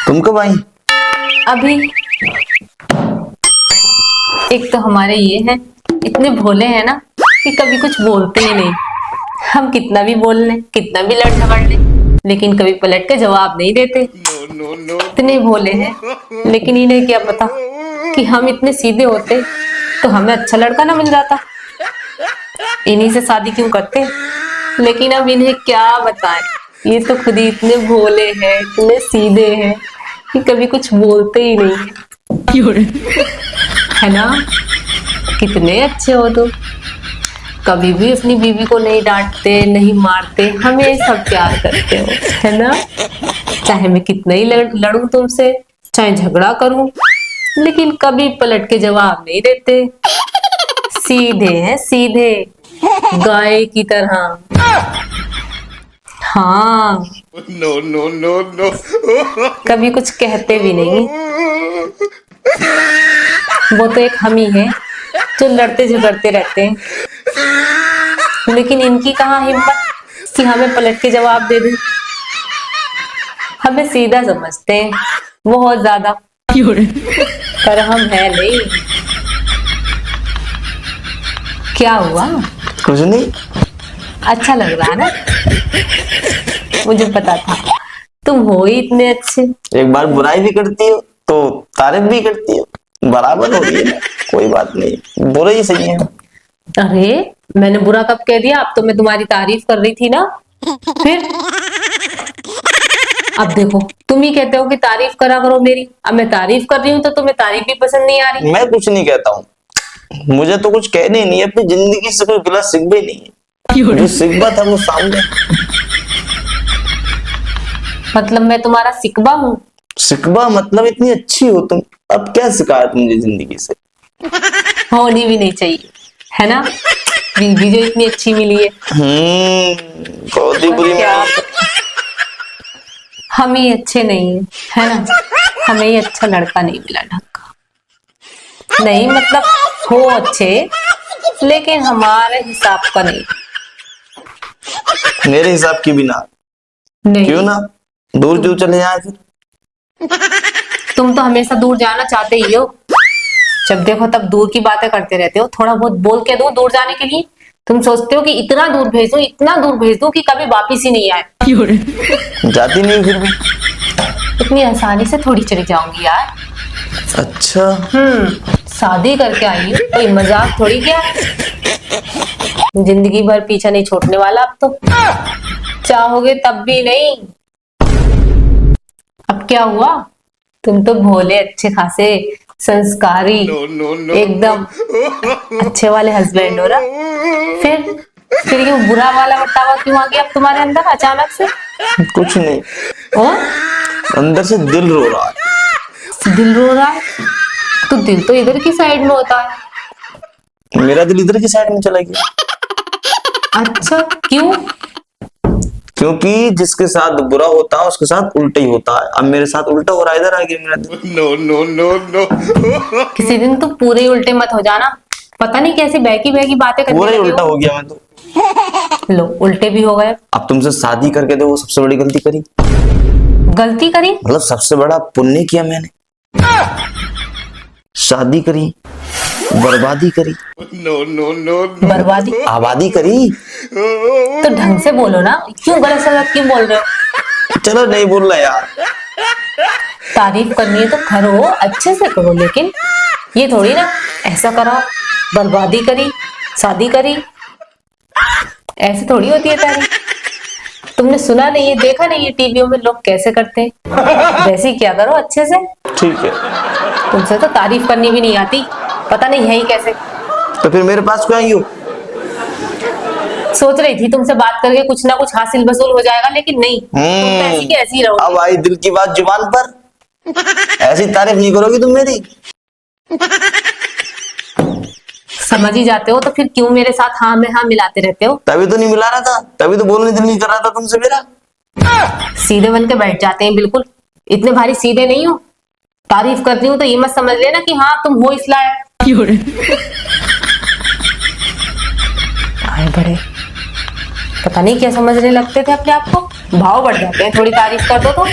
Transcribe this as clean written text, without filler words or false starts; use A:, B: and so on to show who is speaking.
A: तुम कब आई?
B: अभी। एक तो हमारे ये हैं, इतने भोले हैं ना कि कभी कुछ बोलते ही नहीं। हम कितना भी बोल लें, कितना भी लड़ झगड़ लें, लेकिन कभी पलट के जवाब नहीं देते। इतने भोले हैं, लेकिन इन्हें क्या पता कि हम इतने सीधे होते तो हमें अच्छा लड़का ना मिल जाता। इन्हीं से शादी क्यों करते। लेकिन अब इन्हें क्या बताएं, ये तो खुद ही इतने भोले हैं, इतने सीधे हैं कि कभी कुछ बोलते ही नहीं है ना। कितने अच्छे हो तुम, कभी भी अपनी बीवी को नहीं डांटते, नहीं मारते, हमें सब प्यार करते हो, है ना। चाहे मैं कितना ही लड़ूं तुमसे, चाहे झगड़ा करूं, लेकिन कभी पलट के जवाब नहीं देते। सीधे हैं, सीधे, गाय की तरह। हाँ,
A: नो नो नो नो।
B: कभी कुछ कहते भी नहीं। वो तो एक हम ही है जो लड़ते झगड़ते रहते हैं, लेकिन इनकी कहाँ हिम्मत कि हमें पलट के जवाब दे दें। हमें सीधा समझते हैं बहुत ज्यादा, पर हम है नहीं। क्या हुआ?
A: कुछ नहीं।
B: अच्छा लग रहा है ना। मुझे पता था तुम हो ही इतने अच्छे।
A: एक बार बुराई भी करती हो तो तारीफ भी करती हो, बराबर हो रही है ना। कोई बात नहीं, बुरा ही सही है।
B: अरे मैंने बुरा कब कह दिया? अब तो मैं तुम्हारी तारीफ कर रही थी ना। फिर अब देखो, तुम ही कहते हो कि तारीफ करा करो मेरी। अब मैं तारीफ कर रही हूँ तो तुम्हें तारीफ भी पसंद नहीं आ रही।
A: मैं कुछ नहीं कहता हूँ, मुझे तो कुछ कहने नहीं है। अपनी जिंदगी से कोई गिला सिकवा ही नहीं है। जो सिकवा था वो सामने।
B: मतलब मैं तुम्हारा सिकवा हूँ?
A: सिकवा मतलब इतनी अच्छी हो तुम, अब क्या शिकायत मुझे जिंदगी से।
B: होनी भी नहीं चाहिए, है ना। बीवी जो इतनी अच्छी मिली है।
A: बहुत ही बुरी
B: क्या
A: मिली।
B: हम ही अच्छे नहीं है ना। हमें ही अच्छा लड़का नहीं मिला ढंग का। नहीं मतलब हो अच्छे, लेकिन हमारे हिसाब का नहीं।
A: मेरे हिसाब की भी ना।
B: नहीं।
A: क्यों ना, दूर दूर चले जाए फिर।
B: तुम तो हमेशा दूर जाना चाहते ही हो। जब देखो तब दूर की बातें करते रहते हो। थोड़ा बहुत बोल के दो दूर जाने के लिए। तुम सोचते हो कि इतना दूर भेज दो, इतना दूर भेज दो कि कभी वापिस ही नहीं आए।
A: जाती नहीं फिर भी।
B: इतनी आसानी से थोड़ी चली जाऊंगी यार।
A: अच्छा।
B: शादी करके आई हूँ, कोई मजाक थोड़ी क्या। जिंदगी भर पीछा नहीं छोड़ने वाला अब तो। चाहोगे तब भी नहीं। अब क्या हुआ? तुम तो भोले, अच्छे खासे, संस्कारी, एकदम अच्छे वाले हस्बैंड हो ना। फिर ये बुरा वाला बर्तावा क्यों आ गया अब तुम्हारे अंदर अचानक से?
A: कुछ नहीं,
B: और
A: अंदर से दिल रो रहा है।
B: दिल रो रहा है? तो दिल तो इधर की साइड में होता है।
A: मेरा दिल इधर की साइड में चला गया।
B: अच्छा, क्यों?
A: क्योंकि जिसके साथ बुरा होता है उसके साथ उल्टा ही होता है। अब मेरे साथ उल्टा हो रहा है, इधर आ गया मेरा दिल। No no no no.
B: किसी दिन तो पूरे ही उल्टे मत हो जाना। पता नहीं कैसे बहकी बहकी बातें करने
A: पूरा ही
B: लगे
A: उल्टा
B: हो।
A: हो गया मैं तो।
B: लो, उल्टे भी हो गए।
A: अब तुमसे शादी करके तो वो सबसे बड़ी गलती करी।
B: गलती करी?
A: मतलब सबसे बड़ा पुण्य किया मैंने। शादी करी, बर्बादी करी। No no no.
B: बर्बादी?
A: आबादी करी।
B: तो ढंग से बोलो ना, क्यों गलत सलत क्यों बोल रहे हो?
A: चलो नहीं बोल रहा यार।
B: तारीफ करनी है तो करो, अच्छे से करो, लेकिन ये थोड़ी ना ऐसा करा, बर्बादी करी, शादी करी, ऐसे थोड़ी होती है तारीफ। तुमने सुना नहीं है, देखा नहीं है टीवियों में लोग कैसे करते हैं? वैसे ही क्या करो अच्छे से।
A: ठीक है।
B: तुमसे तो तारीफ करनी भी नहीं आती, पता नहीं है ही कैसे।
A: तो फिर मेरे पास क्यों आई हो?
B: सोच रही थी तुमसे बात करके कुछ ना कुछ हासिल वसूल हो जाएगा, लेकिन नहीं, तुम तो ऐसी की ऐसी रहोगी।
A: अब आई दिल की बात जुबान पर। ऐसी तारीफ नहीं करोगी तुम मेरी।
B: समझ ही जाते हो तो फिर क्यों मेरे साथ हाँ में हाँ मिलाते रहते हो?
A: तभी तो नहीं मिला रहा था, तभी तो बोलने दिल नहीं कर रहा था तुमसे मेरा।
B: सीधे बन के बैठ जाते हैं बिल्कुल। इतने भारी सीधे नहीं हो। तारीफ करती हूँ तो ये मत समझ लेना कि हाँ तुम हो इस लायक। आए बड़े, पता नहीं क्या समझने लगते थे अपने आप को। भाव बढ़ जाते हैं थोड़ी तारीफ कर दो तो।